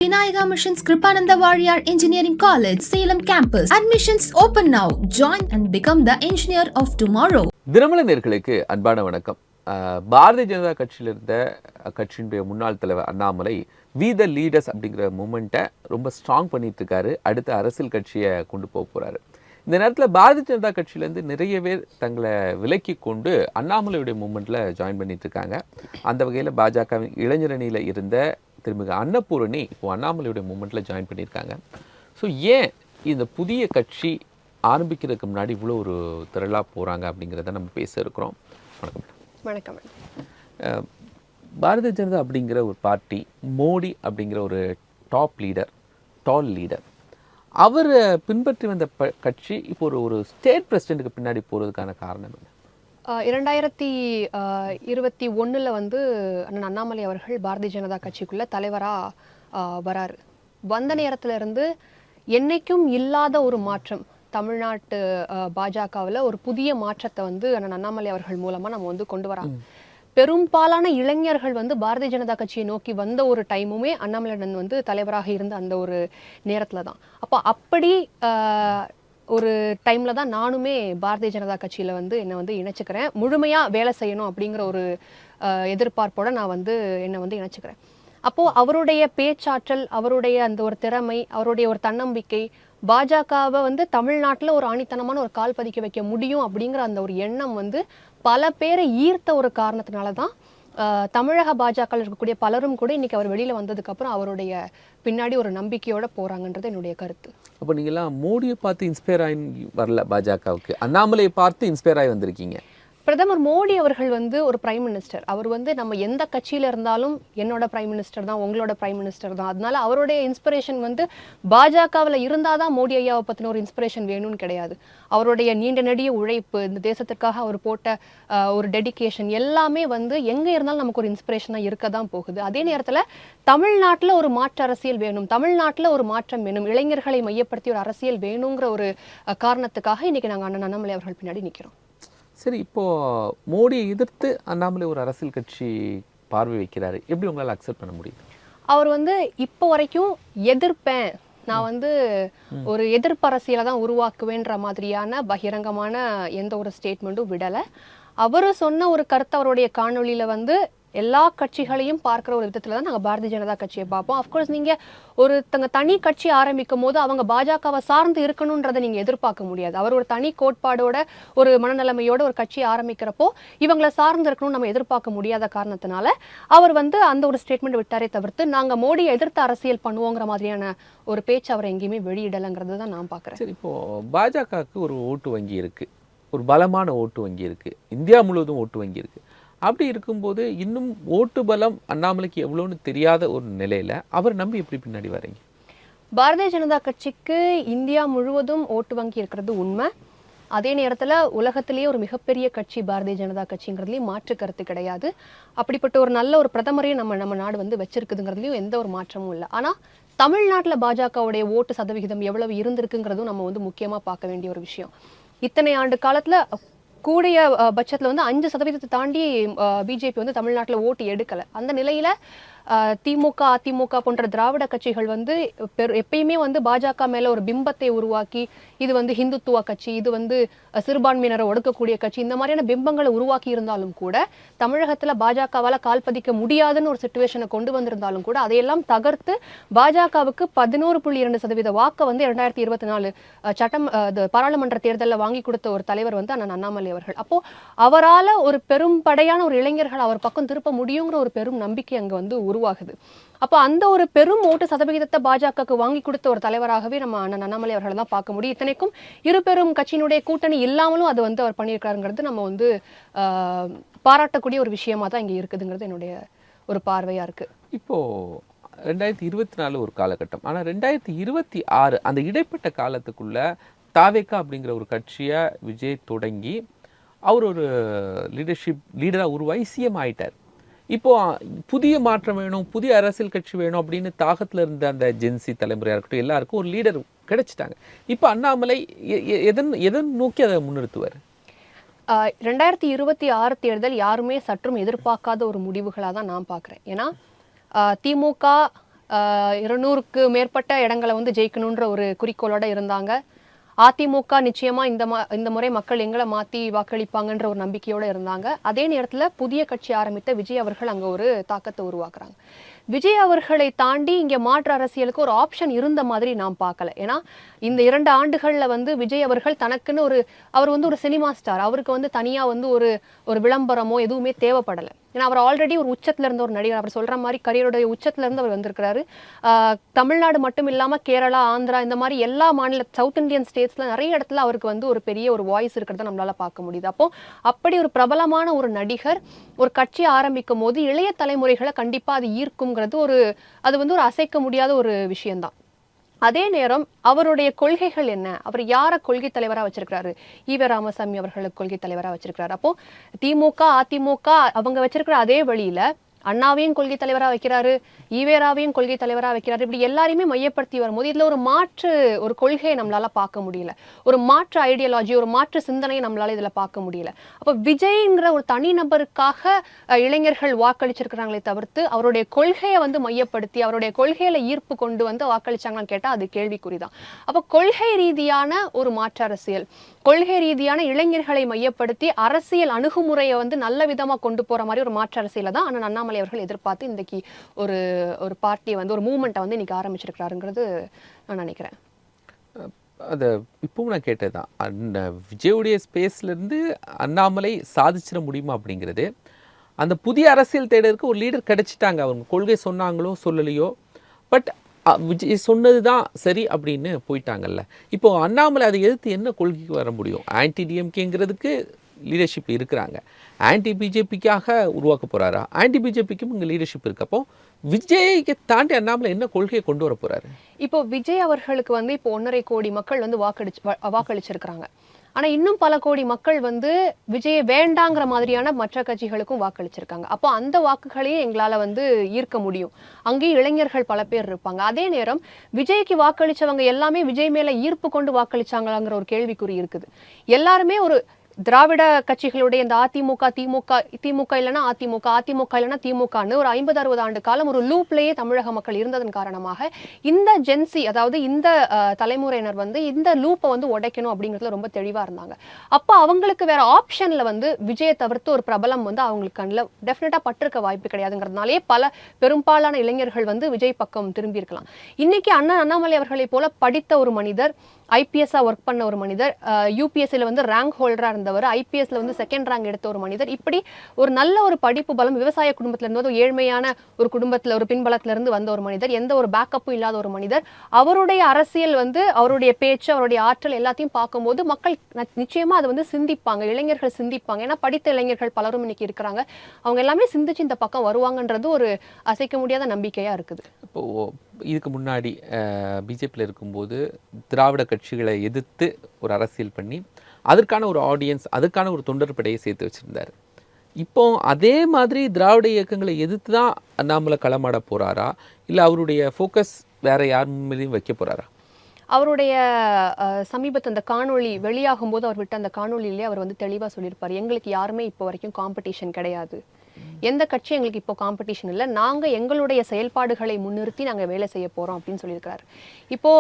Vinayaka Missions Kripananda Warrior Engineering College, Salem campus. Admissions open now. Join and become the engineer of tomorrow. தினமலை நேயர்களுக்கு அன்பான வணக்கம். பாரதிய ஜனதா கட்சியில் இருந்த கட்சியினுடைய முன்னாள் தலைவர் அண்ணாமலை வி த லீடர்ஸ் அப்படிங்கிற மூமெண்ட்டை ரொம்ப ஸ்ட்ராங் பண்ணிட்டு இருக்காரு. அடுத்த அரசியல் கட்சியை கொண்டு போக போறாரு. இந்த நேரத்தில் பாரதிய ஜனதா கட்சியிலேருந்து நிறைய பேர் தங்களை விலக்கி கொண்டு அண்ணாமலையுடைய மூமெண்ட்டில் ஜாயின் பண்ணிட்டு இருக்காங்க. அந்த வகையில் பாஜகவின் இளைஞரணியில் இருந்த திருமிகு அன்னபூரணி இப்போ அண்ணாமலையுடைய மூமெண்ட்டில் ஜாயின் பண்ணியிருக்காங்க. ஸோ ஏன் இந்த புதிய கட்சி ஆரம்பிக்கிறதுக்கு முன்னாடி இவ்வளோ ஒரு திரளாக போகிறாங்க அப்படிங்கிறத நம்ம பேச இருக்கிறோம். வணக்கம். வணக்கம். பாரதிய ஜனதா அப்படிங்கிற ஒரு பார்ட்டி, மோடி அப்படிங்கிற ஒரு டால் லீடர், அவர் பின்பற்றி வந்த கட்சி இப்போ ஒரு ஸ்டேட் பிரசிடென்ட்டுக்கு பின்னாடி போகிறதுக்கான காரணம் என்ன? 2021 வந்து அண்ணன் அண்ணாமலை அவர்கள் பாரதிய ஜனதா கட்சிக்குள்ள தலைவராக வராரு. வந்த நேரத்துல இருந்து என்னைக்கும் இல்லாத ஒரு மாற்றம் தமிழ்நாட்டு பாஜகவில் ஒரு புதிய மாற்றத்தை வந்து அண்ணன் அண்ணாமலை அவர்கள் மூலமா நம்ம வந்து கொண்டு வராங்க. பெரும்பாலான இளைஞர்கள் வந்து பாரதிய ஜனதா கட்சியை நோக்கி வந்த ஒரு டைமுமே அண்ணாமலையுடன் வந்து தலைவராக இருந்த அந்த ஒரு நேரத்துல தான். அப்படி ஒரு டைம்ல தான் நானுமே பாரதிய ஜனதா கட்சியில வந்து என்னை வந்து இணைச்சுக்கிறேன். முழுமையா வேலை செய்யணும் அப்படிங்கிற ஒரு எதிர்பார்ப்போட நான் வந்து என்னை வந்து இணைச்சுக்கிறேன். அப்போ அவருடைய பேச்சாற்றல், அவருடைய அந்த ஒரு திறமை, அவருடைய ஒரு தன்னம்பிக்கை, பாஜகவை வந்து தமிழ்நாட்டில் ஒரு ஆணித்தனமான ஒரு கால் பதிக்க வைக்க முடியும் அப்படிங்கிற அந்த ஒரு எண்ணம் வந்து பல பேரை ஈர்த்த ஒரு காரணத்தினால தான் தமிழக பாஜக இருக்கக்கூடிய பலரும் கூட இன்னைக்கு அவர் வெளியில வந்ததுக்கு அப்புறம் அவருடைய பின்னாடி ஒரு நம்பிக்கையோட போறாங்கன்றது என்னுடைய கருத்து. அப்போ நீங்களாம் மோடியை பார்த்து இன்ஸ்பயர் ஆகி வரல, பாஜகவுக்கு அண்ணாமலையை பார்த்து இன்ஸ்பயர் ஆகி வந்திருக்கீங்க. பிரதமர் மோடி அவர்கள் வந்து ஒரு பிரைம் மினிஸ்டர். அவர் வந்து நம்ம எந்த கட்சியில இருந்தாலும் என்னோட பிரைம் மினிஸ்டர் தான், உங்களோட பிரைம் மினிஸ்டர் தான். அதனால அவருடைய இன்ஸ்பிரேஷன் வந்து பாஜகவில் இருந்தாதான் மோடி ஐயாவை பத்தின ஒரு இன்ஸ்பிரேஷன் வேணும்னு கிடையாது. அவருடைய நீண்ட நெடிய உழைப்பு, இந்த தேசத்திற்காக அவர் போட்ட ஒரு டெடிகேஷன் எல்லாமே வந்து எங்க இருந்தாலும் நமக்கு ஒரு இன்ஸ்பிரேஷனா இருக்க தான் போகுது. அதே நேரத்துல தமிழ்நாட்டுல ஒரு மாற்று அரசியல் வேணும், தமிழ்நாட்டுல ஒரு மாற்றம் வேணும், இளைஞர்களை மையப்படுத்தி ஒரு அரசியல் வேணுங்கிற ஒரு காரணத்துக்காக இன்னைக்கு நாங்க அண்ணன் அண்ணாமலை அவர்கள் பின்னாடி நிக்கிறோம். சரி, இப்போது மோடியை எதிர்த்து அண்ணாமலை ஒரு அரசியல் கட்சி பார்வை வைக்கிறாரு, எப்படி உங்களால் அக்செப்ட் பண்ண முடியுது? அவர் வந்து இப்போ வரைக்கும் எதிர்ப்பேன், நான் வந்து ஒரு எதிர்ப்பு அரசியலை தான் உருவாக்குவேன்ற மாதிரியான பகிரங்கமான எந்த ஒரு ஸ்டேட்மெண்ட்டும் விடலை. அவர் சொன்ன ஒரு கருத்து அவருடைய காணொலியில் வந்து எல்லா கட்சிகளையும் பார்க்குற ஒரு விதத்தில் தான் நாங்கள் பாரதிய ஜனதா கட்சியை பார்ப்போம். அஃப்கோர்ஸ் நீங்கள் ஒருத்தங்க தனி கட்சி ஆரம்பிக்கும் போது அவங்க பாஜகவை சார்ந்து இருக்கணுன்றதை நீங்கள் எதிர்பார்க்க முடியாது. அவர் ஒரு தனி கோட்பாடோட ஒரு மனநிலைமையோட ஒரு கட்சியை ஆரம்பிக்கிறப்போ இவங்களை சார்ந்து இருக்கணும்னு நம்ம எதிர்பார்க்க முடியாத காரணத்தினால அவர் வந்து அந்த ஒரு ஸ்டேட்மெண்ட் விட்டாரே தவிர்த்து நாங்கள் மோடியை எதிர்த்து அரசியல் பண்ணுவோங்கிற மாதிரியான ஒரு பேச்சு அவர் எங்கேயுமே வெளியிடலைங்கிறது தான் நான் பார்க்குறேன். சரி, இப்போது பாஜகவுக்கு ஒரு ஓட்டு வங்கி இருக்குது, ஒரு பலமான ஓட்டு வங்கி இருக்குது, இந்தியா முழுவதும் ஓட்டு வங்கி இருக்குது. அப்படி இருக்கும்போது இன்னும் ஓட்டு பலம் அண்ணாமலைக்கு எவ்வளோன்னு தெரியாத ஒரு நிலையில் அவர் நம்பி எப்படி பின்னாடி வரீங்க? பாரதிய ஜனதா கட்சிக்கு இந்தியா முழுவதும் ஓட்டு வங்கி இருக்கிறது உண்மை. அதே நேரத்தில் உலகத்திலேயே ஒரு மிகப்பெரிய கட்சி பாரதிய ஜனதா கட்சிங்கிறதுலையும் மாற்று கருத்து கிடையாது. அப்படிப்பட்ட ஒரு நல்ல ஒரு பிரதமரையும் நம்ம நாடு வந்து வச்சிருக்குதுங்கிறதுலையும் எந்த ஒரு மாற்றமும் இல்லை. ஆனால் தமிழ்நாட்டில் பாஜகவுடைய ஓட்டு சதவிகிதம் எவ்வளவு இருந்திருக்குங்கிறதும் நம்ம வந்து முக்கியமாக பார்க்க வேண்டிய ஒரு விஷயம். இத்தனை ஆண்டு காலத்தில் கூடிய பட்சத்தில் வந்து 5% தாண்டி பிஜேபி வந்து தமிழ்நாட்டில் ஓட்டு எடுக்கலை. அந்த நிலையில் திமுக, அதிமுக போன்ற திராவிட கட்சிகள் வந்து எப்பயுமே வந்து பாஜக மேல ஒரு பிம்பத்தை உருவாக்கி இது வந்து ஹிந்துத்துவ கட்சி, இது வந்து சிறுபான்மையினரை ஒடுக்கக்கூடிய கட்சி, இந்த மாதிரியான பிம்பங்களை உருவாக்கி இருந்தாலும் கூட தமிழகத்துல பாஜகவால கால் பதிக்க முடியாதுன்னு ஒரு சிச்சுவேஷனை கொண்டு வந்திருந்தாலும் கூட அதையெல்லாம் தகர்த்து பாஜகவுக்கு 11.2% வாக்கை வந்து 2024 பாராளுமன்ற தேர்தலில் வாங்கி கொடுத்த ஒரு தலைவர் வந்து அண்ணன் அண்ணாமலை அவர்கள். அப்போ அவரால் ஒரு பெரும் படையான ஒரு இளைஞர்கள் அவர் பக்கம் திருப்ப முடியுங்கிற ஒரு பெரும் நம்பிக்கை அங்க வந்து உருவாகுது. அப்போ அந்த ஒரு பெரும் ஓட்டு சதவிகிதத்தை பாஜகவுக்கு வாங்கி கொடுத்த ஒரு தலைவராகவே நம்ம அண்ணன் அண்ணாமலை அவர்களை தான் பார்க்க முடியும். இத்தனைக்கும் இரு பெரும் கட்சியினுடைய கூட்டணி இல்லாமலும் அது வந்து அவர் பண்ணியிருக்காருங்கிறது நம்ம வந்து பாராட்டக்கூடிய ஒரு விஷயமா தான் இங்கே இருக்குதுங்கிறது என்னுடைய ஒரு பார்வையா இருக்கு. இப்போ 2024 ஒரு காலகட்டம், ஆனால் 2026 அந்த இடைப்பட்ட காலத்துக்குள்ள தாவேகா அப்படிங்கிற ஒரு கட்சியை விஜய் தொடங்கி அவர் ஒரு லீடராக உருவாகி சிஎம் ஆயிட்டார். இப்போ புதிய மாற்றம் வேணும், புதிய அரசியல் கட்சி வேணும் அப்படின்னு தாகத்தில் இருந்த அந்த ஜென்சி தலைமுறையாக இருக்கட்டும் எல்லாருக்கும் ஒரு லீடர் கிடைச்சிட்டாங்க. இப்போ அண்ணாமலை எதன் நோக்கி அதை முன்னிறுத்துவார்? 2026 தேர்தல் யாருமே சற்றும் எதிர்பார்க்காத ஒரு முடிவுகளாக தான் நான் பார்க்குறேன். ஏன்னா திமுக 200க்கு மேற்பட்ட இடங்களை வந்து ஜெயிக்கணுன்ற ஒரு குறிக்கோளோட இருந்தாங்க. அதிமுக நிச்சயமா இந்த முறை மக்கள் எங்களை மாத்தி வாக்களிப்பாங்கன்ற ஒரு நம்பிக்கையோட இருந்தாங்க. அதே நேரத்துல புதிய கட்சி ஆரம்பித்த விஜய் அவர்கள் அங்க ஒரு தாக்கத்தை உருவாக்குறாங்க. விஜய் அவர்களை தாண்டி இங்க மாற்று அரசியலுக்கு ஒரு ஆப்ஷன் இருந்த மாதிரி நான் பார்க்கல. ஏன்னா இந்த 2 ஆண்டுகள்ல வந்து விஜய் அவர்கள் தனக்குன்னு அவர் வந்து ஒரு சினிமா ஸ்டார். அவருக்கு வந்து தனியா வந்து ஒரு விளம்பரமோ எதுவுமே தேவைப்படல. ஏன்னா அவர் ஆல்ரெடி ஒரு உச்சத்துல இருந்த ஒரு நடிகர். அவர் சொல்ற மாதிரி கரியருடைய உச்சத்துல இருந்து அவர் வந்திருக்கிறாரு. தமிழ்நாடு மட்டும் இல்லாம கேரளா, ஆந்திரா இந்த மாதிரி எல்லா மாநில சவுத் இந்தியன் ஸ்டேட்ஸ்ல நிறைய இடத்துல அவருக்கு வந்து ஒரு பெரிய ஒரு வாய்ஸ் இருக்கிறத நம்மளால பார்க்க முடியுது. அப்போ அப்படி ஒரு பிரபலமான ஒரு நடிகர் ஒரு கட்சி ஆரம்பிக்கும் போது இளைய தலைமுறைகளை கண்டிப்பா அது ஈர்க்கும்ங்கிறது அது வந்து ஒரு அசைக்க முடியாத ஒரு விஷயம்தான். அதே நேரம் அவருடைய கொள்கைகள் என்ன, அவர் யார கொள்கை தலைவரா வச்சிருக்கிறாரு, ஈவே ராமசாமி அவர்களுக்கு கொள்கை தலைவரா வச்சிருக்கிறாரு. அப்போ திமுக அதிமுக அவங்க வச்சிருக்கிற அதே வழியில அண்ணாவையும் கொள்கை தலைவரா வைக்கிறாரு, ஈவேராவையும் கொள்கை தலைவரா வைக்கிறாரு. இப்படி எல்லாரையுமே மையப்படுத்தி வரும்போது இதுல ஒரு கொள்கையை நம்மளால பார்க்க முடியல, ஒரு மாற்று ஐடியாலஜி, ஒரு மாற்று சிந்தனையை நம்மளால இதுல பார்க்க முடியல. அப்ப விஜய்ங்கிற ஒரு தனி நபருக்காக இளைஞர்கள் வாக்களிச்சிருக்கிறாங்களே தவிர்த்து அவருடைய கொள்கையை வந்து மையப்படுத்தி அவருடைய கொள்கையில ஈர்ப்பு கொண்டு வந்து வாக்களிச்சாங்கன்னு கேட்டா அது கேள்விக்குறிதான். அப்ப கொள்கை ரீதியான ஒரு மாற்று அரசியல், கொள்கை ரீதியான இளைஞர்களை மையப்படுத்தி அரசியல் அணுகுமுறையை வந்து நல்ல விதமா கொண்டு போற மாதிரி ஒரு மாற்று அரசியலை தான் அண்ணன் அண்ணாமலை அவர்கள் எதிர்பார்த்து இன்றைக்கு ஒரு பார்ட்டியை வந்து ஒரு மூவ்மெண்ட்டை வந்து இன்னைக்கு ஆரம்பிச்சிருக்கிறாருங்கிறது நான் நினைக்கிறேன். அதை இப்பவும் நான் கேட்டதுதான், அந்த விஜயுடைய ஸ்பேஸ்லேருந்து அண்ணாமலை சாதிச்சிட முடியுமா அப்படிங்கிறது. அந்த புதிய அரசியல் தேடலுக்கு ஒரு லீடர் கிடைச்சிட்டாங்க. அவங்க கொள்கை சொன்னாங்களோ சொல்லலையோ, பட் விஜய் சொன்னது தான் சரி அப்படின்னு போயிட்டாங்கல்ல. இப்போ அண்ணாமலை அதை எதிர்த்து என்ன கொள்கைக்கு வர முடியும்? ஆன்டி டிஎம்கேங்கிறதுக்கு லீடர்ஷிப் இருக்கிறாங்க, ஆன்டி பிஜேபிக்காக உருவாக்க போகிறாரா? ஆன்டி பிஜேபிக்கும் இங்கே லீடர்ஷிப் இருக்கப்போ விஜய்க்கு தாண்டி அண்ணாமலை என்ன கொள்கையை கொண்டு வர போகிறாரு? இப்போ விஜய் அவர்களுக்கு வந்து இப்போ 1.5 கோடி மக்கள் வந்து வாக்களிச்சிருக்கிறாங்க. ஆனா இன்னும் பல கோடி மக்கள் வந்து விஜயை வேண்டாங்கிற மாதிரியான மற்ற கட்சிகளுக்கும் வாக்களிச்சிருக்காங்க. அப்போ அந்த வாக்குகளையும் எங்களால வந்து ஈர்க்க முடியும். அங்கேயும் இளைஞர்கள் பல பேர் இருப்பாங்க. அதே நேரம் விஜய்க்கு வாக்களிச்சவங்க எல்லாமே விஜய் மேல ஈர்ப்பு கொண்டு வாக்களிச்சாங்களாங்கிற ஒரு கேள்விக்குறி இருக்குது. எல்லாருமே ஒரு திராவிட கட்சிகளுடைய இந்த திமுக இல்லைன்னா அதிமுக இல்லைன்னா திமுகன்னு ஒரு 50-60 ஆண்டு காலம் ஒரு லூப்லேயே தமிழக மக்கள் இருந்ததன் காரணமாக இந்த ஜென்சி, அதாவது இந்த தலைமுறையினர் வந்து இந்த லூப்பை வந்து உடைக்கணும் அப்படிங்கிறதுல ரொம்ப தெளிவா இருந்தாங்க. அப்போ அவங்களுக்கு வேற ஆப்ஷன்ல வந்து விஜயை தவிர்த்து ஒரு பிரபலம் வந்து அவங்களுக்கு கண்ணில் டெஃபினட்டா பட்டிருக்க வாய்ப்பு கிடையாதுங்கிறதுனாலே பெரும்பாலான இளைஞர்கள் வந்து விஜய் பக்கம் திரும்பி இருக்கலாம். இன்னைக்கு அண்ணாமலை அவர்களை போல படித்த ஒரு மனிதர், ஐபிஎஸ்ஸா ஒர்க் பண்ண ஒரு மனிதர், யூபிஎஸ்சில வந்து ரேங்க் ஹோல்டரா இருந்தவர், ஐபிஎஸ்ல வந்து செகண்ட் ரேங்க் எடுத்த ஒரு மனிதர், இப்படி ஒரு நல்ல ஒரு படிப்பு பலம், விவசாய குடும்பத்துல இருந்து ஒரு ஏழ்மையான ஒரு குடும்பத்துல ஒரு பின்பலத்துல இருந்து வந்த ஒரு மனிதர், எந்த ஒரு பேக்கப்பும் இல்லாத ஒரு மனிதர், அவருடைய அரசியல் வந்து அவருடைய பேச்சு, அவருடைய ஆற்றல் எல்லாத்தையும் பார்க்கும்போது மக்கள் நிச்சயமா அதை வந்து சிந்திப்பாங்க, இளைஞர்கள் சிந்திப்பாங்க. ஏன்னா படித்த இளைஞர்கள் பலரும் இன்னைக்கு இருக்கிறாங்க. அவங்க எல்லாமே சிந்திச்சு இந்த பக்கம் வருவாங்கன்றது ஒரு அசைக்க முடியாத நம்பிக்கையா இருக்குது. இப்போ இதுக்கு முன்னாடி பிஜேபியில் இருக்கும்போது திராவிட கட்சிகளை எதிர்த்து ஒரு அரசியல் பண்ணி அதற்கான ஒரு ஆடியன்ஸ், அதற்கான ஒரு தொண்டர் படையை சேர்த்து வச்சிருந்தார். இப்போ அதே மாதிரி திராவிட இயக்கங்களை எதிர்த்து தான் அண்ணாமலை களமாட போறாரா, இல்லை அவருடைய ஃபோக்கஸ் வேற யார் மேலேயும் வைக்க போறாரா? அவருடைய சமீபத்து அந்த காணொளி வெளியாகும் போது அவர் விட்ட அந்த காணொலியிலே அவர் வந்து தெளிவா சொல்லியிருப்பார், எங்களுக்கு யாருமே இப்போ வரைக்கும் காம்படிஷன் கிடையாது, எந்த கட்சி எங்களுக்கு இப்போ காம்படிஷன் இல்லை, நாங்க எங்களுடைய செயல்பாடுகளை முன்னிறுத்தி நாங்க வேலை செய்ய போறோம் அப்படின்னு சொல்லியிருக்காரு. இப்போ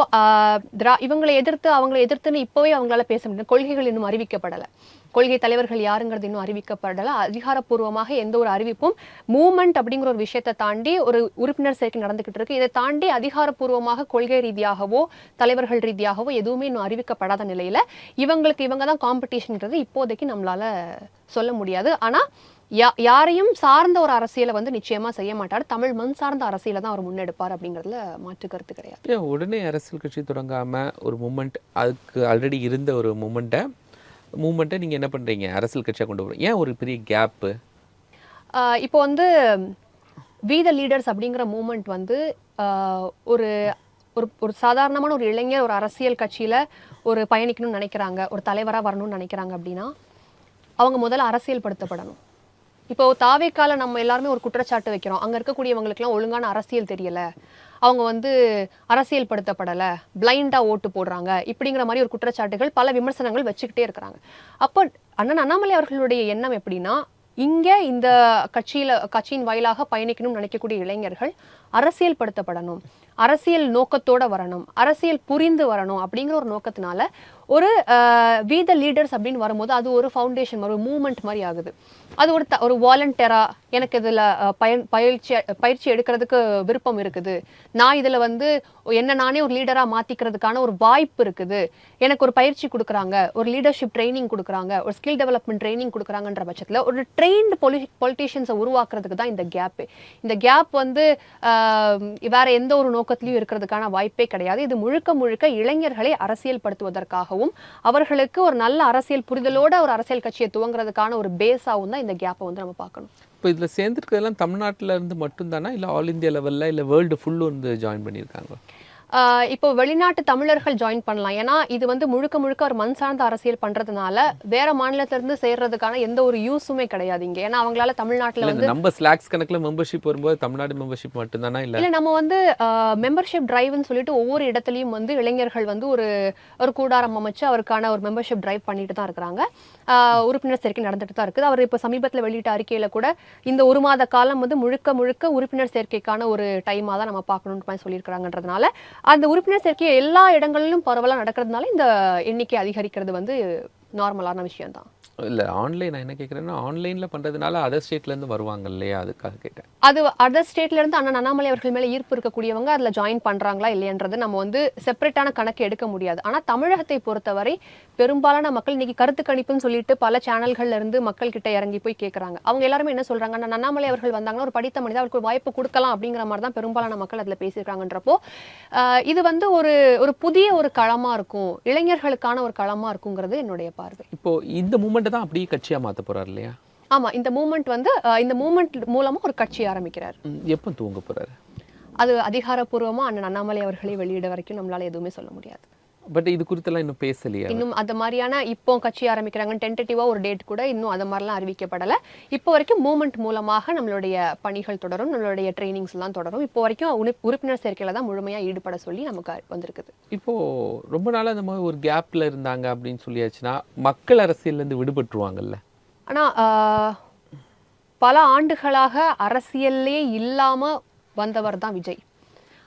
இவங்களை எதிர்த்து அவங்களை எதிர்த்துன்னு இப்போவே அவங்களால பேச முடியும். கொள்கைகள் இன்னும் அறிவிக்கப்படலை, கொள்கை தலைவர்கள் யாருங்கிறது இன்னும் அறிவிக்கப்படலை. அதிகாரப்பூர்வமாக எந்த ஒரு அறிவிப்பும் மூவ்மெண்ட் அப்படிங்கிற ஒரு விஷயத்தை தாண்டி ஒரு உறுப்பினர் சேர்க்கை நடந்துகிட்டு இருக்கு. இதை தாண்டி அதிகாரப்பூர்வமாக கொள்கை ரீதியாகவோ தலைவர்கள் ரீதியாகவோ எதுவுமே இன்னும் அறிவிக்கப்படாத நிலையில இவங்க தான் காம்படிஷன்ங்கிறது இப்போதைக்கு நம்மளால சொல்ல முடியாது. ஆனா யாரையும் சார்ந்த ஒரு அரசியலை வந்து நிச்சயமா செய்ய மாட்டார். தமிழ் மண் சார்ந்த அரசியலை தான் அவர் முன்னெடுப்பார் அப்படிங்கிறதுல மாற்று கருத்து கிடையாது. உடனே அரசியல் கட்சி தொடங்காம ஒரு மூமெண்ட், அதுக்கு ஆல்ரெடி இருந்த ஒரு மூமெண்ட்டை நீங்க என்ன பண்றீங்க, அரசியல் கட்சியாக கொண்டு போறீங்க, ஏன் ஒரு பெரிய கேப்பு? இப்போ வந்து வி த லீடர்ஸ் அப்படிங்கிற மூமெண்ட் வந்து ஒரு ஒரு சாதாரணமான ஒரு இளைஞர் ஒரு அரசியல் கட்சியில ஒரு பயணிக்கணும்னு நினைக்கிறாங்க, ஒரு தலைவராக வரணும்னு நினைக்கிறாங்க அப்படின்னா அவங்க முதல்ல அரசியல் படுத்தப்படணும். இப்போ தாவேக்கால நம்ம எல்லாருமே ஒரு குற்றச்சாட்டு வைக்கிறோம், அங்க இருக்கக்கூடியவங்களுக்குலாம் ஒழுங்கான அரசியல் தெரியல, அவங்க வந்து அரசியல் படுத்தப்படலை, பிளைண்டா ஓட்டு போடுறாங்க, இப்படிங்கிற மாதிரி ஒரு குற்றச்சாட்டுகள் பல விமர்சனங்கள் வச்சுக்கிட்டே இருக்கிறாங்க. அப்போ அண்ணன் அண்ணாமலை அவர்களுடைய எண்ணம் எப்படின்னா, இங்கே இந்த கட்சியின் வாயிலாக பயணிக்கணும்னு நினைக்கக்கூடிய இளைஞர்கள் அரசியல் படுத்தப்படணும், அரசியல் நோக்கத்தோட வரணும், அரசியல் புரிந்து வரணும் அப்படிங்கிற ஒரு நோக்கத்தினால ஒரு வி த லீடர்ஸ் அப்படின்னு வரும்போது அது ஒரு ஃபவுண்டேஷன், ஒரு மூவ்மெண்ட் மாதிரி ஆகுது. அது ஒரு வாலண்டியரா எனக்கு இதில் பயிற்சி எடுக்கிறதுக்கு விருப்பம் இருக்குது, நான் இதில் வந்து என்ன நானே ஒரு லீடராக மாற்றிக்கிறதுக்கான ஒரு வாய்ப்பு இருக்குது, எனக்கு ஒரு பயிற்சி கொடுக்குறாங்க, ஒரு லீடர்ஷிப் ட்ரைனிங் கொடுக்குறாங்க, ஒரு ஸ்கில் டெவலப்மெண்ட் ட்ரைனிங் கொடுக்குறாங்கன்ற பட்சத்தில் ஒரு ட்ரெயின்டு பொலிட்டீஷியன்ஸை உருவாக்குறதுக்கு தான் இந்த கேப்பு. இந்த கேப் வந்து வேற எந்த ஒரு நோக்கத்திலையும் இருக்கிறதுக்கான வாய்ப்பே கிடையாது. இது முழுக்க முழுக்க இளைஞர்களை அரசியல் படுத்துவதற்காகவும் அவர்களுக்கு ஒரு நல்ல அரசியல் புரிதலோட ஒரு அரசியல் கட்சியை துவங்குறதுக்கான ஒரு பேஸாகவும் தான் இந்த கேப்பை வந்து நம்ம பார்க்கணும். இப்போ இதில் சேர்ந்துருக்கிறதெல்லாம் தமிழ்நாட்டில் இருந்து மட்டும்தானா, இல்லை ஆல் இந்தியா லெவலில், இல்லை வேர்ல்டு ஃபுல்லும் இருந்து ஜாயின் பண்ணியிருக்காங்க? இப்போ வெளிநாட்டு தமிழர்கள் ஜாயின் பண்ணலாம். ஏன்னா இது வந்து முழுக்க முழுக்க ஒரு மண் சார்ந்த அரசியல் பண்றதுனால வேற மாநிலத்துல இருந்து சேர்றதுக்கான எந்த ஒரு யூஸுமே கிடையாது இங்க. ஏன்னா அவங்களால தமிழ்நாட்டுல வந்து நம்ம ஸ்லாக்ஸ் கணக்குல மெம்பர்ஷிப் வரும்போது தமிழ்நாடு மெம்பர்ஷிப் மட்டும்தானா? இல்ல நம்ம வந்து மெம்பர்ஷிப் டிரைவ்னு சொல்லிட்டு ஒவ்வொரு இடத்துலயும் வந்து இளைஞர்கள் வந்து ஒரு கூடாரம் அமைச்சு அவருக்கான ஒரு மெம்பர்ஷிப் டிரைவ் பண்ணிட்டு தான் இருக்கிறாங்க. உறுப்பினர் சேர்க்கை நடந்துட்டு தான் இருக்குது. அவர் இப்போ சமீபத்தில் வெளியிட்ட அறிக்கையில கூட இந்த 1 மாத காலம் வந்து முழுக்க முழுக்க உறுப்பினர் சேர்க்கைக்கான ஒரு டைமாக தான் நம்ம பார்க்கணும்னு சொல்லியிருக்கிறாங்கன்றதுனால அந்த உறுப்பினர் சேர்க்கை எல்லா இடங்களிலும் பரவலாக நடக்கிறதுனால இந்த எண்ணிக்கை அதிகரிக்கிறது வந்து நார்மலான விஷயம் தான். இல்லை ஆன்லைன் நான் என்ன கேட்குறேன்னா, ஆன்லைனில் பண்ணுறதுனால அதர் ஸ்டேட்லேருந்து வருவாங்க இல்லையா, அதுக்காக கேட்டேன். அது அதர் ஸ்டேட்லேருந்து அண்ணன் அண்ணாமலை அவர்கள் மேலே ஈர்ப்பு இருக்கக்கூடியவங்க அதில் ஜாயின் பண்ணுறாங்களா இல்லையன்றது நம்ம வந்து செப்பரேட்டான கணக்கு எடுக்க முடியாது. ஆனால் தமிழகத்தை பொறுத்தவரை பெரும்பாலான மக்கள் இன்னைக்கு கருத்து கணிப்புன்னு சொல்லிட்டு பல சேனல்கள்ல இருந்து மக்கள் கிட்ட இறங்கி போய் கேட்குறாங்க. அவங்க எல்லாருமே என்ன சொல்கிறாங்க, அண்ணன் அண்ணாமலை அவர்கள் வந்தாங்கன்னா ஒரு படித்த மனிதர் அவருக்கு ஒரு வாய்ப்பு கொடுக்கலாம் அப்படிங்கிற மாதிரி தான் பெரும்பாலான மக்கள் அதில் பேசியிருக்காங்கன்றப்போ இது வந்து ஒரு புதிய ஒரு களமாக இருக்கும், இளைஞர்களுக்கான ஒரு களமாக இருக்குங்கிறது என்னுடைய பார்வை. இப்போ இந்த மூமெண்ட் தான் அப்படியே கட்சியா மாத்த போறாரு இல்லையா? ஆமா, இந்த மூமெண்ட் வந்து இந்த மூமெண்ட் மூலமா ஒரு கட்சி ஆரம்பிக்கிறார். எப்போ துவங்க போறாரு? அது அதிகாரப்பூர்வமா அண்ணன் அண்ணாமலை அவர்களை வெளியிட வரைக்கும் நம்மளால எதுவுமே சொல்ல முடியாது. பட் இது குறித்தெல்லாம் இன்னும் பேசலையா? இன்னும் அது மாதிரியான இப்போ கட்சி ஆரம்பிக்கிறாங்க டென்டேட்டிவா ஒரு டேட் கூட இன்னும் அது மாதிரிலாம் அறிவிக்கப்படலை. இப்போ வரைக்கும் மூமெண்ட் மூலமாக நம்மளுடைய பணிகள் தொடரும், நம்மளுடைய ட்ரைனிங்ஸ் எல்லாம் தொடரும். இப்போ வரைக்கும் உறுப்பினர் சேர்க்கையில தான் முழுமையா ஈடுபட சொல்லி நமக்கு வந்திருக்குது. இப்போ ரொம்ப நாளா அந்த மாதிரி ஒரு கேப்ல இருந்தாங்க அப்படின்னு சொல்லியாச்சுன்னா மக்கள் அரசியல்ல இருந்து விடுபட்டுருவாங்கல்ல. ஆனா பல ஆண்டுகளாக அரசியல்லே இல்லாம வந்தவர் தான் விஜய்.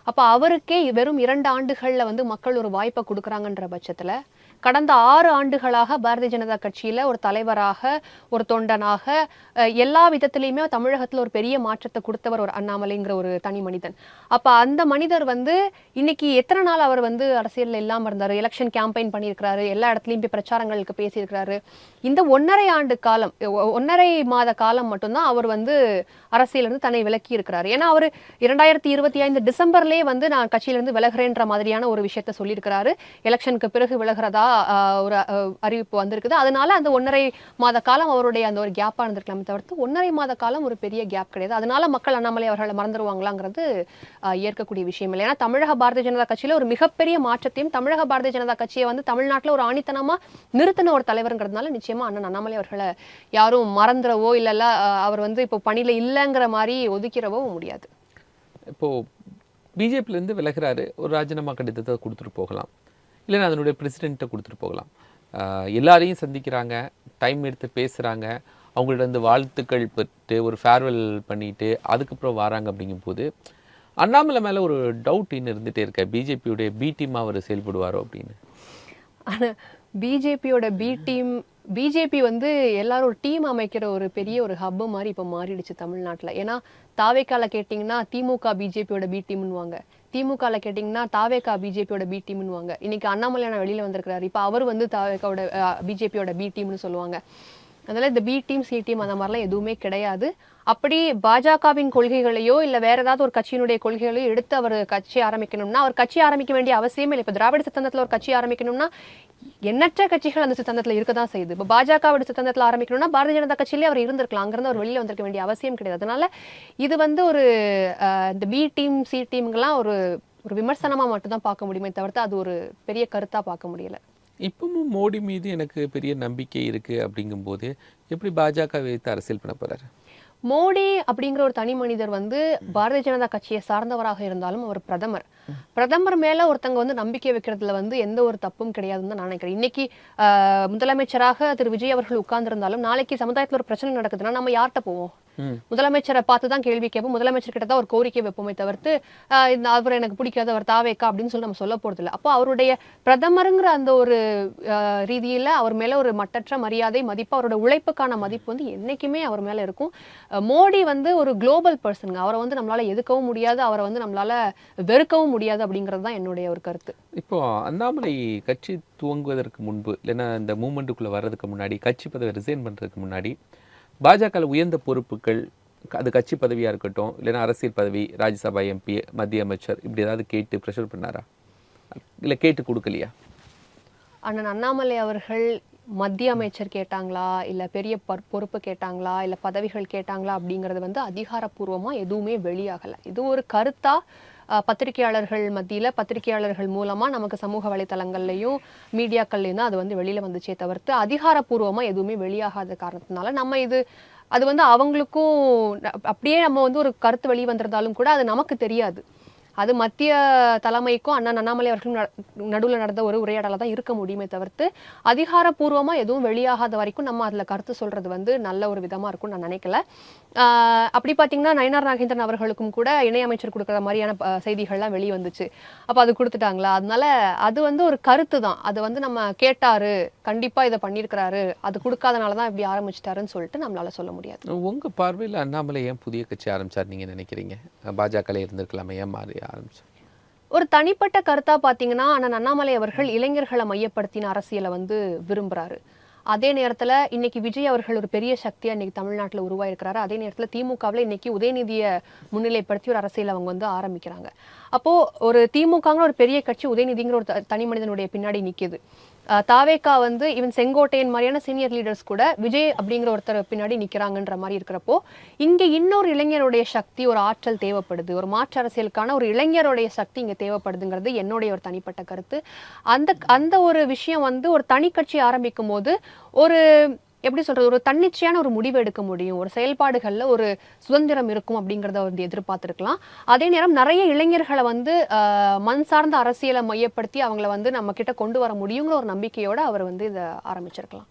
அப்போ அவருக்கே வெறும் 2 ஆண்டுகளில் வந்து மக்கள் ஒரு வாய்ப்பை கொடுக்குறாங்கன்ற பட்சத்தில் கடந்த 6 ஆண்டுகளாக பாரதிய ஜனதா கட்சியில் ஒரு தலைவராக, ஒரு தொண்டனாக, எல்லா விதத்திலையுமே தமிழகத்தில் ஒரு பெரிய மாற்றத்தை கொடுத்தவர் ஒரு அண்ணாமலைங்கிற ஒரு தனி மனிதன். அப்போ அந்த மனிதர் வந்து இன்னைக்கு எத்தனை நாள் அவர் வந்து அரசியலில் இல்லாமல் இருந்தார், எலெக்ஷன் கேம்பெயின் பண்ணியிருக்கிறாரு, எல்லா இடத்துலையும் போய் பிரச்சாரங்களுக்கு பேசியிருக்கிறாரு. இந்த 1.5 ஆண்டு காலம், 1.5 மாத காலம் மட்டும்தான் அவர் வந்து அரசியலிருந்து தன்னை விலக்கி இருக்கிறாரு. ஏன்னா அவர் 2025 டிசம்பர்லேயே வந்து நான் கட்சியிலிருந்து விலகிறேன்ற மாதிரியான ஒரு விஷயத்த சொல்லியிருக்கிறாரு. எலெக்ஷனுக்கு பிறகு விலகிறதா ஒரு அறிவிப்பு வந்திருக்குது. அதனால அந்த 1.5 மாத காலம் அவருடைய அந்த ஒரு கேப்பா இருந்திருக்கலாமே தவிர்த்து 1.5 மாத காலம் ஒரு பெரிய கேப் கிடையாது. அதனால மக்கள் அண்ணாமலை அவர்களை மறந்துடுவாங்களாங்கிறது ஏற்கக்கூடிய விஷயம் இல்லை. ஏன்னா தமிழக பாரதிய ஜனதா கட்சியில ஒரு மிகப்பெரிய மாற்றத்தையும் தமிழக பாரதிய ஜனதா கட்சியை வந்து தமிழ்நாட்டில் ஒரு ஆணித்தனமா நிறுத்தின ஒரு தலைவர்ங்கிறதுனால நிச்சயமா அண்ணன் அண்ணாமலை அவர்களை யாரும் மறந்துடவோ இல்ல அவர் வந்து இப்போ பணியில இல்லைங்கிற மாதிரி ஒதுக்கிறவோ முடியாது. இப்போ பிஜேபியிலேருந்து விலகிறாரு, ஒரு ராஜினாமா கடிதத்தை கொடுத்துட்டு போகலாம், இல்லைன்னா அதனுடைய பிரசிடென்ட்டை கொடுத்துட்டு போகலாம். எல்லாரையும் சந்திக்கிறாங்க, டைம் எடுத்து பேசுகிறாங்க, அவங்கள்ட்ட வந்து வாழ்த்துக்கள் பெற்று ஒரு ஃபேர்வெல் பண்ணிட்டு அதுக்கப்புறம் வராங்க. அப்படிங்கும்போது அண்ணாமலை மேலே ஒரு டவுட் இன்னும் இருந்துகிட்டே இருக்க, பிஜேபியோடைய பி டீம் அவர் செயல்படுவாரோ அப்படின்னு. ஆனால் பிஜேபியோட பிஜேபி வந்து எல்லாரும் ஒரு டீம் அமைக்கிற ஒரு பெரிய ஒரு ஹப்பு மாதிரி இப்போ மாறிடுச்சு தமிழ்நாட்டில். ஏன்னா தாவேக்கால கேட்டிங்கன்னா திமுக பிஜேபியோட பி டீம்னுவாங்க, திமுகவில் கேட்டிங்கன்னா தாவேக்கா பிஜேபியோட பி டீம்னுவாங்க. இன்னைக்கு அண்ணாமலையான வெளியில் வந்திருக்கிறாரு, இப்போ அவர் வந்து தாவேக்காவோட பிஜேபியோட பி டீம்னு சொல்லுவாங்க. அதனால இந்த பி டீம் சி டீம் அந்த மாதிரிலாம் எதுவுமே கிடையாது. அப்படி பாஜகவின் கொள்கைகளையோ இல்லை வேற ஏதாவது ஒரு கட்சியினுடைய கொள்கைகளையோ எடுத்து அவர் கட்சி ஆரம்பிக்கணும்னா அவர் கட்சி ஆரம்பிக்க வேண்டிய அவசியமே இல்லை. இப்போ திராவிட சித்தாந்தத்தில் ஒரு கட்சி ஆரம்பிக்கணும்னா எண்ணற்ற கட்சிகள் அந்த சித்தாந்தத்தில் இருக்க தான் செய்யுது. இப்போ பாஜகவோட சித்தாந்தத்தில் ஆரம்பிக்கணும்னா பாரதிய ஜனதா கட்சியிலே அவர் இருந்திருக்கலாம், அங்கிருந்து அவர் வெளியில் வந்திருக்க வேண்டிய அவசியம் கிடையாது. அதனால இது வந்து ஒரு இந்த பி டீம் சி டீம்கெல்லாம் ஒரு விமர்சனமாக மட்டும்தான் பார்க்க முடியுமே தவிர்த்து அது ஒரு பெரிய கருத்தாக பார்க்க முடியல. இப்பவும் மோடி மீது எனக்கு பெரிய நம்பிக்கை இருக்குது அப்படிங்கும்போது எப்படி பாஜக வைத்து அரசியல் பண்ண போகிறாரு? மோடி அப்படிங்கிற ஒரு தனி மனிதர் வந்து பாரதிய ஜனதா கட்சியை சார்ந்தவராக இருந்தாலும் அவர் பிரதமர் மேல ஒருத்தங்க வந்து நம்பிக்கை வைக்கிறதுல வந்து எந்த ஒரு தப்பும் கிடையாதுன்னு தான் நான் நினைக்கிறேன். இன்னைக்கு முதலமைச்சராக திரு விஜய் அவர்கள் உட்கார்ந்திருந்தாலும் நாளைக்கு சமுதாயத்துல ஒரு பிரச்சனை நடக்குதுன்னா நம்ம யார்கிட்ட போவோம்? முதலமைச்சரை பார்த்து தான் கேள்வி கேட்போம், முதலமைச்சர் கிட்ட தான் ஒரு கோரிக்கை வைப்போமே தவிர்த்து அவர் எனக்கு பிடிக்காது, அவர் தாவேக்கா அப்படின்னு சொல்லி நம்ம சொல்ல போறது இல்லை. அப்போ அவருடைய பிரதமருங்கிற அந்த ஒரு ரீதியில அவர் மேல ஒரு மட்டற்ற மரியாதை, மதிப்பு, அவரோட உழைப்புக்கான மதிப்பு வந்து என்னைக்குமே அவர் மேல இருக்கும். மோடி வந்து ஒரு குளோபல் பர்சனுங்க. அவரை வந்து நம்மளால எதுக்கவும் முடியாது, அவரை வந்து நம்மளால வெறுக்கவும் முடியாது அப்படிங்கிறது தான் என்னுடைய ஒரு கருத்து. இப்போ அண்ணாமலை கட்சி துவங்குவதற்கு முன்பு, இல்லைன்னா இந்த மூமெண்ட்டுக்குள்ள வர்றதுக்கு முன்னாடி, கட்சி பதவி ரிசைன் பண்றதுக்கு முன்னாடி பாஜக உயர்ந்த பொறுப்புகள், அது கட்சி பதவியா இருக்கட்டும், இல்லைன்னா அரசியல் பதவி, ராஜ்யசபா எம்பி, மத்திய அமைச்சர், இப்படி ஏதாவது கேட்டு ப்ரெஷர் பண்ணாரா, இல்லை கேட்டு கொடுக்கலையா? அண்ணன் அண்ணாமலை அவர்கள் மத்திய அமைச்சர் கேட்டாங்களா, இல்ல பெரிய பொறுப்பு கேட்டாங்களா, இல்ல பதவிகள் கேட்டாங்களா அப்படிங்கறது வந்து அதிகாரப்பூர்வமா எதுவுமே வெளியாகல. இது ஒரு கருத்தா பத்திரிகையாளர்கள் மத்தியில, பத்திரிகையாளர்கள் மூலமா நமக்கு சமூக வலைத்தளங்கள்லயும் மீடியாக்கள்லயும் தான் அது வந்து வெளியில வந்துச்சே தவிர்த்து அதிகாரப்பூர்வமா எதுவுமே வெளியாகாத காரணத்தினால நம்ம அது வந்து அவங்களுக்கும் அப்படியே நம்ம வந்து ஒரு கருத்து வெளியே வந்திருந்தாலும் கூட அது நமக்கு தெரியாது. அது மத்திய தலைமைக்கும் அண்ணன் அண்ணாமலை அவர்களும் நடுவில் நடந்த ஒரு உரையாடல தான் இருக்க முடியுமே தவிர்த்து அதிகாரப்பூர்வமா எதுவும் வெளியாகாத வரைக்கும் நம்ம அதுல கருத்து சொல்றது வந்து நல்ல ஒரு விதமா இருக்கும்னு நான் நினைக்கல. அப்படி பாத்தீங்கன்னா நயினார் நாகேந்திரன் அவர்களுக்கும் கூட இணையமைச்சர் கொடுக்குற மாதிரியான செய்திகள்லாம் வெளியே வந்துச்சு. அப்ப அது கொடுத்துட்டாங்களா? அதனால அது வந்து ஒரு கருத்து தான். அது வந்து நம்ம கேட்டாரு, கண்டிப்பா இதை பண்ணியிருக்கிறாரு, அது கொடுக்காதனாலதான் இப்படி ஆரம்பிச்சிட்டாருன்னு சொல்லிட்டு நம்மளால சொல்ல முடியாது. உங்க பார்வையில் அண்ணாமலை ஏன் புதிய கட்சி ஆரம்பிச்சார் நீங்க நினைக்கிறீங்க? பாஜக இருந்திருக்கலாமே, ஏன் மாறி ஆரம்பிச்சார்? ஒரு தனிப்பட்ட கருத்தா பாத்தீங்கன்னா அண்ணன் அண்ணாமலை அவர்கள் இளைஞர்களை மையப்படுத்தின அரசியலை வந்து விரும்புறாரு. அதே நேரத்துல இன்னைக்கு விஜய் அவர்கள் ஒரு பெரிய சக்தியா இன்னைக்கு தமிழ்நாட்டுல உருவாயிருக்கிறாரு. அதே நேரத்துல திமுகவில் இன்னைக்கு உதயநிதியை முன்னிலைப்படுத்தி ஒரு அரசியல் அவங்க வந்து ஆரம்பிக்கிறாங்க. அப்போ ஒரு திமுகங்கிற ஒரு பெரிய கட்சி உதயநிதிங்கிற ஒரு தனி மனிதனுடைய பின்னாடி நிக்குது. தாவேக்கா வந்து இவன் செங்கோட்டையன் மாதிரியான சீனியர் லீடர்ஸ் கூட விஜய் அப்படிங்கிற ஒருத்தர் பின்னாடி நிக்கிறாங்கன்ற மாதிரி இருக்கிறப்போ இங்க இன்னொரு இளைஞருடைய சக்தி, ஒரு ஆற்றல் தேவைப்படுது. ஒரு மாற்று அரசியலுக்கான ஒரு இளைஞருடைய சக்தி இங்க தேவைப்படுதுங்கிறது என்னுடைய ஒரு தனிப்பட்ட கருத்து. அந்த ஒரு விஷயம் வந்து ஒரு தனி கட்சி ஆரம்பிக்கும் போது ஒரு எப்படி சொல்றது, ஒரு தன்னிச்சையான ஒரு முடிவு எடுக்க முடியும், ஒரு செயல்பாடுகள்ல ஒரு சுதந்திரம் இருக்கும் அப்படிங்கிறத வந்து எதிர்பார்த்திருக்கலாம். அதே நேரம் நிறைய இளைஞர்களை வந்து மண் சார்ந்த அரசியலை மையப்படுத்தி அவங்கள வந்து நம்ம கிட்ட கொண்டு வர முடியுங்கிற ஒரு நம்பிக்கையோட அவர் வந்து இதை ஆரம்பிச்சிருக்கலாம்.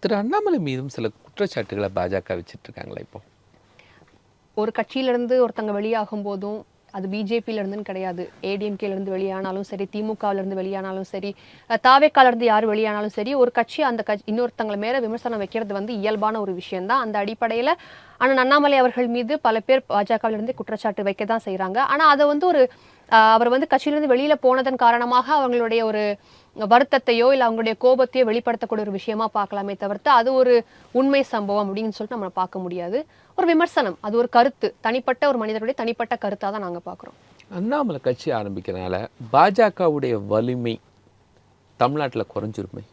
திரு அண்ணாமலை மீதும் சில குற்றச்சாட்டுகளை பாஜக வச்சிட்டு இருக்காங்களா? இப்போ ஒரு கட்சியிலிருந்து ஒருத்தங்க வெளியாகும் போதும் அது பிஜேபியில இருந்துன்னு கிடையாது, ஏடிஎம்கேல இருந்து வெளியானாலும் சரி, திமுகவில இருந்து வெளியானாலும் சரி, தாவேக்கால இருந்து யார் வெளியானாலும் சரி, ஒரு கட்சி அந்த இன்னொருத்தங்களை மேல விமர்சனம் வைக்கிறது வந்து இயல்பான ஒரு விஷயம் தான். அந்த அடிப்படையில அண்ணன் அண்ணாமலை அவர்கள் மீது பல பேர் பாஜகவில இருந்து குற்றச்சாட்டு வைக்க தான் செய்யறாங்க. ஆனா அதை வந்து ஒரு அவர் வந்து கட்சியிலிருந்து வெளியில போனதன் காரணமாக அவங்களுடைய ஒரு வருத்தத்தையோ இல்ல அவங்களுடைய கோபத்தையோ வெளிப்படுத்தக்கூடிய ஒரு விஷயமா பார்க்கலாமே தவிர்த்து அது ஒரு உண்மை சம்பவம் அப்படின்னு சொல்லிட்டு நம்ம பார்க்க முடியாது. ஒரு விமர்சனம், அது ஒரு கருத்து, தனிப்பட்ட ஒரு மனிதருடைய தனிப்பட்ட கருத்தா தான் நாங்க பாக்குறோம். அண்ணாமலை கட்சி ஆரம்பிக்கிறதுனால பாஜகவுடைய வலிமை தமிழ்நாட்டுல குறைஞ்சிருமே?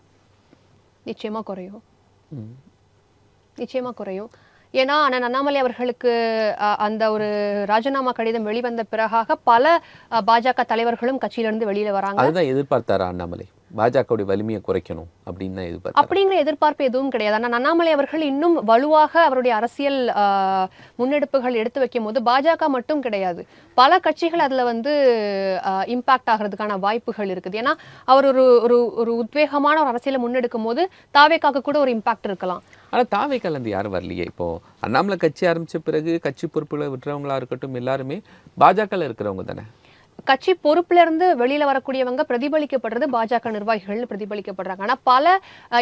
நிச்சயமா குறையும், நிச்சயமா குறையும். ஏன்னா அண்ணன் அண்ணாமலை அவர்களுக்கு அந்த ஒரு ராஜினாமா கடிதம் வெளிவந்த பிறகாக பல பாஜக தலைவர்களும் கட்சியிலிருந்து வெளியில வராங்க. அதுதான் எதிர்பார்த்தாரா அண்ணாமலை? பாஜகவுடைய வலிமையை குறைக்கணும் அப்படின்னு எதிர்பார்த்தாரா? அப்படிங்கிற எதிர்பார்ப்பு எதுவும் கிடையாது. ஆனால் அண்ணாமலை அவர்கள் இன்னும் வலுவாக அவருடைய அரசியல் முன்னெடுப்புகள் எடுத்து வைக்கும் போது பாஜக மட்டும் கிடையாது, பல கட்சிகள் அதுல வந்து இம்பாக்ட் ஆகிறதுக்கான வாய்ப்புகள் இருக்குது. ஏன்னா அவர் ஒரு உத்வேகமான ஒரு அரசியலை முன்னெடுக்கும் போது தாவேக்காக்கு கூட ஒரு இம்பாக்ட் இருக்கலாம். ஆனா தாவேக்கால இருந்து யாரும் வரலையே. இப்போ அண்ணாமலை கட்சி ஆரம்பிச்ச பிறகு கட்சி பொறுப்புகளை விட்டுறவங்களா இருக்கட்டும் எல்லாருமே பாஜகல இருக்கிறவங்க தானே. கட்சி பொறுப்புல இருந்து வெளியில வரக்கூடியவங்க பிரதிபலிக்கப்படுறது பாஜக நிர்வாகிகள் பிரதிபலிக்கப்படுறாங்க. ஆனா பல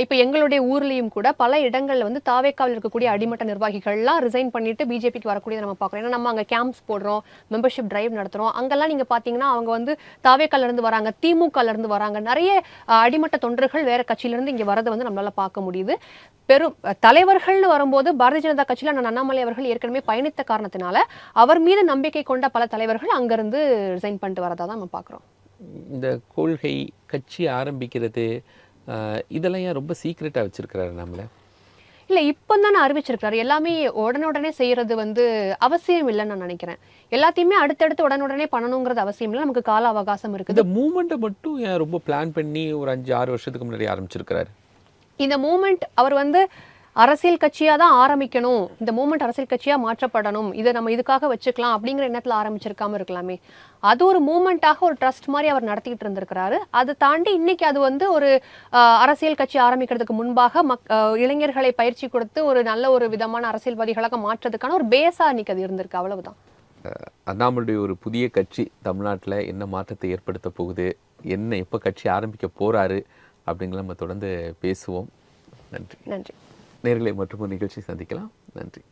இப்ப எங்களுடைய ஊர்லயும் கூட பல இடங்கள்ல வந்து தாவேக்காவில் இருக்கக்கூடிய அடிமட்ட நிர்வாகிகள்லாம் ரிசைன் பண்ணிட்டு பிஜேபிக்கு வரக்கூடியதை நம்ம பார்க்கறோம். ஏன்னா நம்ம அங்க கேம்ப்ஸ் போடுறோம், மெம்பர்ஷிப் டிரைவ் நடத்துறோம், அங்கெல்லாம் நீங்க பாத்தீங்கன்னா அவங்க வந்து தாவேக்கால இருந்து வராங்க, திமுகல இருந்து வராங்க, நிறைய அடிமட்ட தொண்டர்கள் வேற கட்சியில இருந்து இங்க வரதை வந்து நம்மளால பார்க்க முடியுது. பெரும் தலைவர்கள்னு வரும்போது பாரதிய ஜனதா கட்சியில அண்ணாமலை அவர்கள் ஏற்கனவே பயணித்த காரணத்தினால அவர் மீது நம்பிக்கை கொண்ட பல தலைவர்கள் அங்கிருந்து ரிசைன் பண்ணிட்டு வரதா தான் நம்ம பார்க்குறோம். இந்த கொள்கை கட்சி ஆரம்பிக்கிறது இதெல்லாம் ஏன் ரொம்ப சீக்ரெட்டா வச்சிருக்கிறாரு நம்மள? இல்ல இப்போ தான் அறிவிச்சிருக்காரு. எல்லாமே உடனுடனே செய்யறது வந்து அவசியம் இல்லைன்னு நான் நினைக்கிறேன். எல்லாத்தையுமே அடுத்தடுத்து உடனுடனே பண்ணணுங்கிறது அவசியம் இல்லை, நமக்கு கால அவகாசம் இருக்குது. இந்த மூவ்மெண்ட்டை மட்டும் ஏன் ரொம்ப பிளான் பண்ணி ஒரு 5-6 வருஷத்துக்கு முன்னாடி ஆரம்பிச்சிருக்கிறாரு? இந்த மூமெண்ட் அவர் வந்து அரசியல் கட்சியா தான் ஆரம்பிக்கணும், இந்த மூமெண்ட் அரசியல் கட்சியா மாற்றப்படணும், இதை நம்ம இதுக்காக வச்சுக்கலாம் அப்படிங்கிற எண்ணத்துல ஆரம்பிச்சிருக்காம இருக்கலாமே. அது ஒரு மூமெண்ட்டாக ஒரு ட்ரஸ்ட் மாதிரி அவர் நடத்திட்டு இருந்திருக்கிறாரு. அதை தாண்டி இன்னைக்கு அது வந்து ஒரு அரசியல் கட்சி ஆரம்பிக்கிறதுக்கு முன்பாக இளைஞர்களை பயிற்சி கொடுத்து ஒரு நல்ல ஒரு விதமான அரசியல்வாதிகளாக மாற்றதுக்கான ஒரு பேஸா இன்னைக்கு அது இருந்திருக்கு, அவ்வளவுதான். அண்ணாமலையுடைய ஒரு புதிய கட்சி தமிழ்நாட்டில் என்ன மாற்றத்தை ஏற்படுத்த போகுது, என்ன எப்போ கட்சி ஆரம்பிக்க போறாரு அப்படிங்கிற நம்ம தொடர்ந்து பேசுவோம். நன்றி. நன்றி நேர்களை மற்றும் ஒரு நிகழ்ச்சி சந்திக்கலாம். நன்றி.